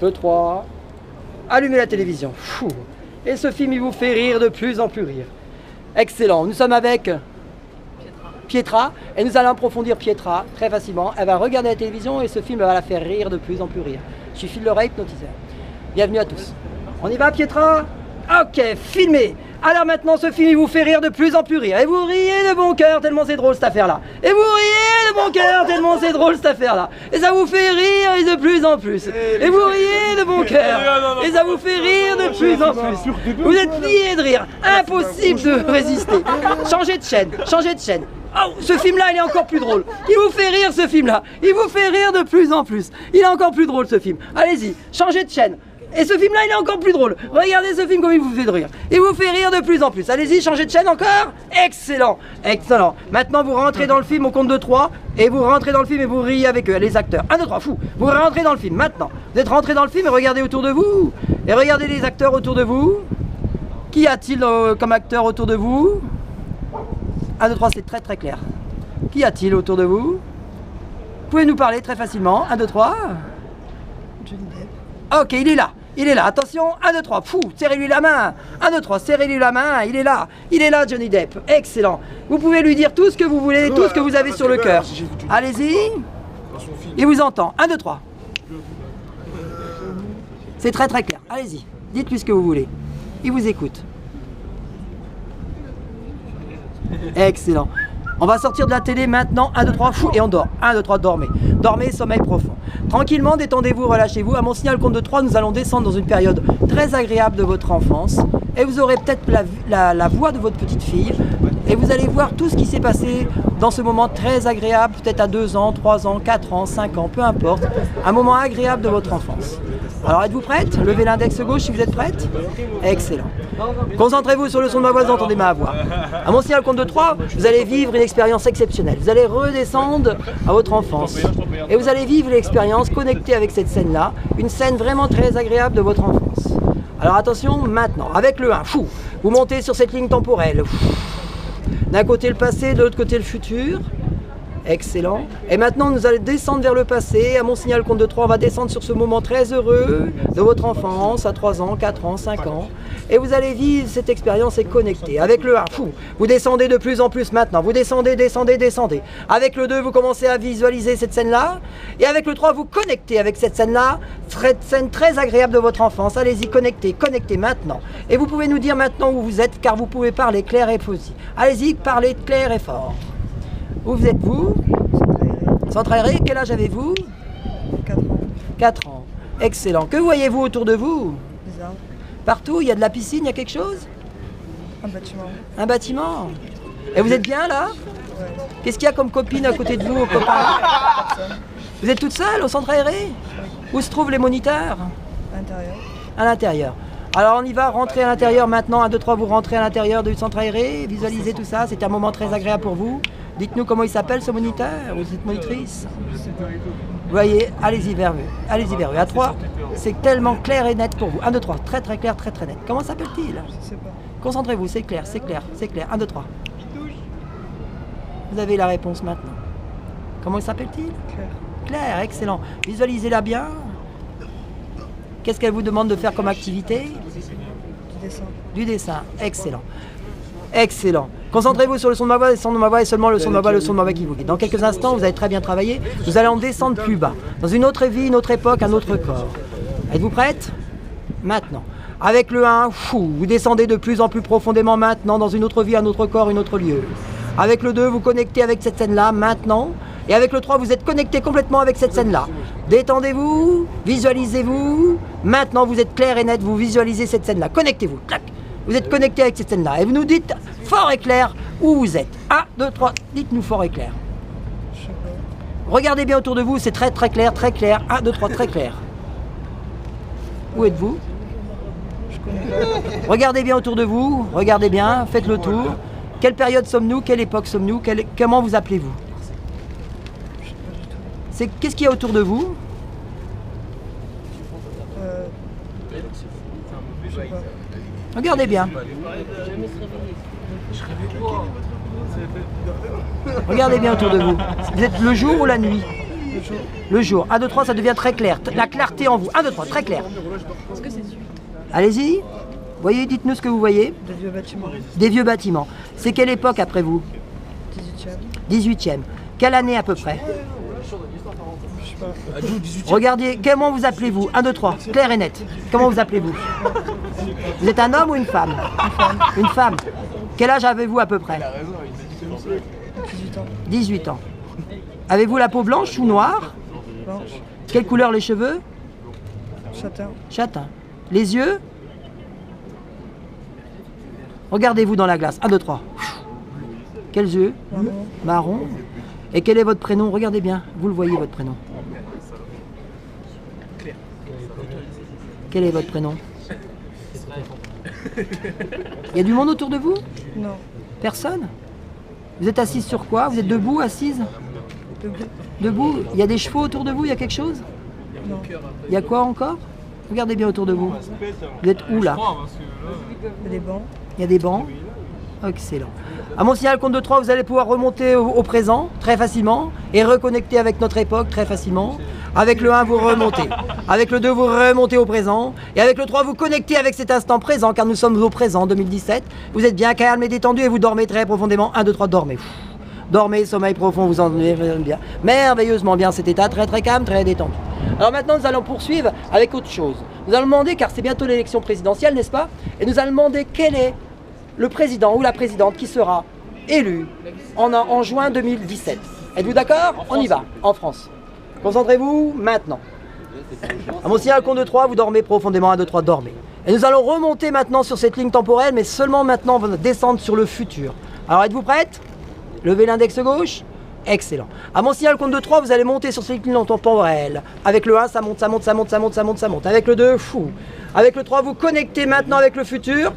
Le 3. Allumez la télévision. Fou. Et ce film, il vous fait rire de plus en plus rire. Excellent. Nous sommes avec Pietra. Et nous allons approfondir Pietra très facilement. Elle va regarder la télévision et ce film va la faire rire de plus en plus rire. Je suis Phil Leray, hypnotiseur. Bienvenue à tous. On y va, Pietra? Ok, filmez. Alors maintenant, ce film, il vous fait rire de plus en plus rire. Et vous riez de bon cœur tellement c'est drôle cette affaire-là. Et vous riez de bon cœur tellement c'est drôle cette affaire-là. Et ça vous fait rire de plus en plus. Et vous riez de bon cœur. Et ça vous fait rire de plus en plus. Vous êtes pliés de rire. Impossible de résister. Changez de chaîne, changez de chaîne. Oh, ce film-là, il est encore plus drôle. Il vous fait rire, ce film-là. Il vous fait rire de plus en plus. Il est encore plus drôle, ce film. Allez-y, changez de chaîne. Et ce film-là, il est encore plus drôle. Regardez ce film comme il vous fait de rire. Il vous fait rire de plus en plus. Allez-y, changez de chaîne encore. Excellent, excellent. Maintenant, vous rentrez dans le film au compte de 3. Et vous rentrez dans le film et vous riez avec eux, les acteurs. 1, 2, 3, fou. Vous rentrez dans le film, maintenant. Vous êtes rentrés dans le film et regardez autour de vous. Et regardez les acteurs autour de vous. Qui a-t-il comme acteur autour de vous? 1, 2, 3, c'est très très clair. Qui a-t-il autour de vous? Vous pouvez nous parler très facilement. 1, 2, 3. Johnny Depp. Ok, il est là. Il est là, attention, 1, 2, 3, fou, serrez-lui la main. 1, 2, 3, serrez-lui la main, il est là Johnny Depp, excellent. Vous pouvez lui dire tout ce que vous voulez, tout ce que vous avez sur le cœur. Allez-y, il vous entend, 1, 2, 3. C'est très très clair, allez-y, dites-lui ce que vous voulez. Il vous écoute. Excellent. On va sortir de la télé maintenant, 1, 2, 3, fou, et on dort. 1, 2, 3, dormez. Dormez, sommeil profond. Tranquillement, détendez-vous, relâchez-vous. À mon signal compte de 3, nous allons descendre dans une période très agréable de votre enfance. Et vous aurez peut-être la voix de votre petite fille. Et vous allez voir tout ce qui s'est passé dans ce moment très agréable, peut-être à 2 ans, 3 ans, 4 ans, 5 ans, peu importe. Un moment agréable de votre enfance. Alors êtes-vous prête? Levez l'index gauche si vous êtes prête. Excellent. Concentrez-vous sur le son de ma voix, vous entendez ma voix. À mon signal compte de 3, vous allez vivre une expérience exceptionnelle. Vous allez redescendre à votre enfance. Et vous allez vivre l'expérience connectée avec cette scène-là. Une scène vraiment très agréable de votre enfance. Alors attention, maintenant, avec le 1, fou, vous montez sur cette ligne temporelle. D'un côté le passé, de l'autre côté le futur. Excellent. Et maintenant, nous allons descendre vers le passé. À mon signal compte de 3, on va descendre sur ce moment très heureux de votre enfance, à 3 ans, 4 ans, 5 ans. Et vous allez vivre cette expérience et connecter. Avec le 1, fou, vous descendez de plus en plus maintenant. Vous descendez, descendez, descendez. Avec le 2, vous commencez à visualiser cette scène-là. Et avec le 3, vous connectez avec cette scène-là. Cette scène très agréable de votre enfance. Allez-y, connectez, connectez maintenant. Et vous pouvez nous dire maintenant où vous êtes, car vous pouvez parler clair et faux. Allez-y, parlez clair et fort. Où vous êtes-vous? Centre aéré. Quel âge avez-vous? 4 ans. 4 ans. Excellent. Que voyez-vous autour de vous? Des arbres. Partout, il y a de la piscine, il y a quelque chose? Un bâtiment. Un bâtiment. Et vous êtes bien là? Ouais. Qu'est-ce qu'il y a comme copine à côté de vous, copain? Personne. Vous êtes toute seule au centre aéré? Où se trouvent les moniteurs? À l'intérieur. À l'intérieur. Alors on y va, rentrer à l'intérieur maintenant. 1, 2, 3, vous rentrez à l'intérieur du centre aéré, visualisez tout ça, c'est un moment très agréable pour vous. Dites-nous comment il s'appelle ce moniteur ou cette monitrice. Vous voyez, allez-y vers eux. Allez-y vers eux. À 3, c'est tellement clair et net pour vous. 1, 2, 3, très très clair, très très net. Comment s'appelle-t-il? Je sais pas. Concentrez-vous, c'est clair, c'est clair, c'est clair. 1, 2, 3. Vous avez la réponse maintenant. Comment s'appelle-t-il? Claire. Claire, excellent. Visualisez-la bien. Qu'est-ce qu'elle vous demande de faire comme activité? Du dessin. Du dessin, excellent. Excellent. Concentrez-vous sur le son de ma voix, le son de ma voix et seulement le son de ma voix, le son de ma voix qui vous guide. Dans quelques instants, vous avez très bien travaillé. Nous allons descendre plus bas, dans une autre vie, une autre époque, un autre corps. Êtes-vous prête? Maintenant. Avec le 1, fou, vous descendez de plus en plus profondément maintenant, dans une autre vie, un autre corps, un autre lieu. Avec le 2, vous connectez avec cette scène-là, maintenant. Et avec le 3, vous êtes connecté complètement avec cette scène-là. Détendez-vous, visualisez-vous. Maintenant, vous êtes clair et net, vous visualisez cette scène-là. Connectez-vous. Clac. Vous êtes connecté avec cette scène-là. Et vous nous dites fort et clair où vous êtes. 1, 2, 3, dites-nous fort et clair. Je sais pas. Regardez bien autour de vous, c'est très très clair, très clair. 1, 2, 3, très clair. Où êtes-vous? Je connais pas. Regardez bien autour de vous, regardez bien, faites le tour. Quelle période sommes-nous? Quelle époque sommes-nous? Comment vous appelez-vous? Je sais pas du tout. Qu'est-ce qu'il y a autour de vous? Je sais pas. Regardez bien. Regardez bien autour de vous. Vous êtes le jour ou la nuit? Le jour. Le jour. 1, 2, 3, ça devient très clair. La clarté en vous. 1, 2, 3, très clair. Allez-y. Voyez, dites-nous ce que vous voyez. Des vieux bâtiments. Des vieux bâtiments. C'est quelle époque après vous? 18e. 18e. Quelle année à peu près? Je sais pas. Regardez, comment vous appelez-vous? 1, 2, 3, clair et net. Comment vous appelez-vous? Vous êtes un homme ou une femme? Une femme. Quel âge avez-vous à peu près? 18 ans. 18 ans. Avez-vous la peau blanche ou noire? Blanche. Quelle couleur les cheveux? Châtain. Châtain. Les yeux? Regardez-vous dans la glace. 1, 2, 3. Quels yeux? Marron. Marron. Et quel est votre prénom? Regardez bien. Vous le voyez, votre prénom. Quel est votre prénom? Il y a du monde autour de vous? Non. Personne? Vous êtes assise sur quoi? Vous êtes debout, assise? Debout. Debout? Il y a des chevaux autour de vous? Il y a quelque chose? Non. Il y a quoi encore? Regardez bien autour de vous. Vous êtes où là? Il y a des bancs. Il y a des bancs. Excellent. À mon signal compte de 3, vous allez pouvoir remonter au présent très facilement et reconnecter avec notre époque très facilement. Avec le 1, vous remontez. Avec le 2, vous remontez au présent. Et avec le 3, vous connectez avec cet instant présent, car nous sommes au présent 2017. Vous êtes bien calme et détendu et vous dormez très profondément. 1, 2, 3, dormez. Dormez, sommeil profond, vous en bien. Merveilleusement bien cet état, très très calme, très détendu. Alors maintenant, nous allons poursuivre avec autre chose. Nous allons demander, car c'est bientôt l'élection présidentielle, n'est-ce pas? Et nous allons demander quel est le président ou la présidente qui sera élu en juin 2017. Êtes-vous d'accord? On y va, en France. Concentrez-vous maintenant. À mon signal compte de 3, vous dormez profondément. 1, 2, 3, dormez. Et nous allons remonter maintenant sur cette ligne temporelle, mais seulement maintenant, on va descendre sur le futur. Alors êtes-vous prête? Levez l'index gauche. Excellent. À mon signal compte de 3, vous allez monter sur cette ligne temporelle. Avec le 1, ça monte, ça monte, ça monte, ça monte, ça monte, ça monte. Avec le 2, fou. Avec le 3, vous connectez maintenant avec le futur.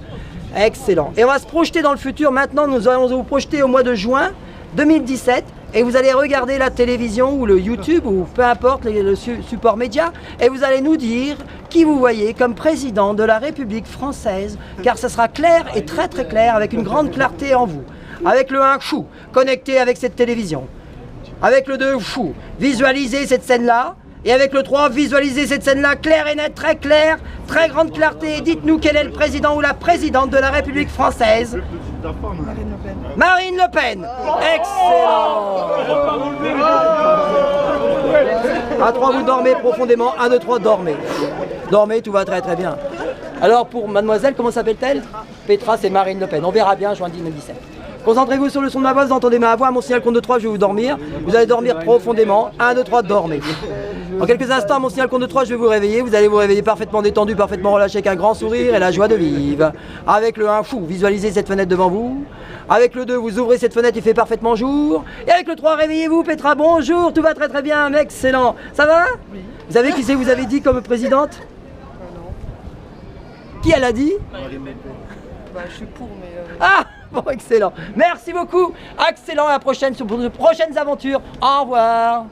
Excellent. Et on va se projeter dans le futur. Maintenant, nous allons vous projeter au mois de juin 2017. Et vous allez regarder la télévision ou le YouTube ou peu importe le support média. Et vous allez nous dire qui vous voyez comme président de la République française. Car ce sera clair et très très clair avec une grande clarté en vous. Avec le 1, fou, connecté avec cette télévision. Avec le 2, fou, visualisez cette scène-là. Et avec le 3, visualisez cette scène-là, claire et nette, très grande clarté. Dites-nous quel est le président ou la présidente de la République française. Marine Le Pen. Marine Le Pen. Excellent. À 3, vous dormez profondément. 1, 2, 3, dormez. Dormez, tout va très très bien. Alors pour mademoiselle, comment s'appelle-t-elle? Petra, c'est Marine Le Pen. On verra bien juin 2017. Concentrez-vous sur le son de ma voix, vous entendez ma voix. À mon signal compte de 3, je vais vous dormir. Vous allez dormir profondément. 1, 2, 3, dormez. En quelques instants, à mon signal compte de 3, je vais vous réveiller. Vous allez vous réveiller parfaitement détendu, parfaitement relâché, avec un grand sourire et la joie de vivre. Avec le 1, fou, visualisez cette fenêtre devant vous. Avec le 2, vous ouvrez cette fenêtre, il fait parfaitement jour. Et avec le 3, réveillez-vous, Petra, bonjour, tout va très très bien, excellent. Ça va? Oui. Vous savez qui c'est vous avez dit comme présidente? Qui elle a dit? Marine Le Pen. Bah, je suis pour, mais. Ah! Bon, excellent. Merci beaucoup. Excellent. À la prochaine pour de prochaines aventures. Au revoir.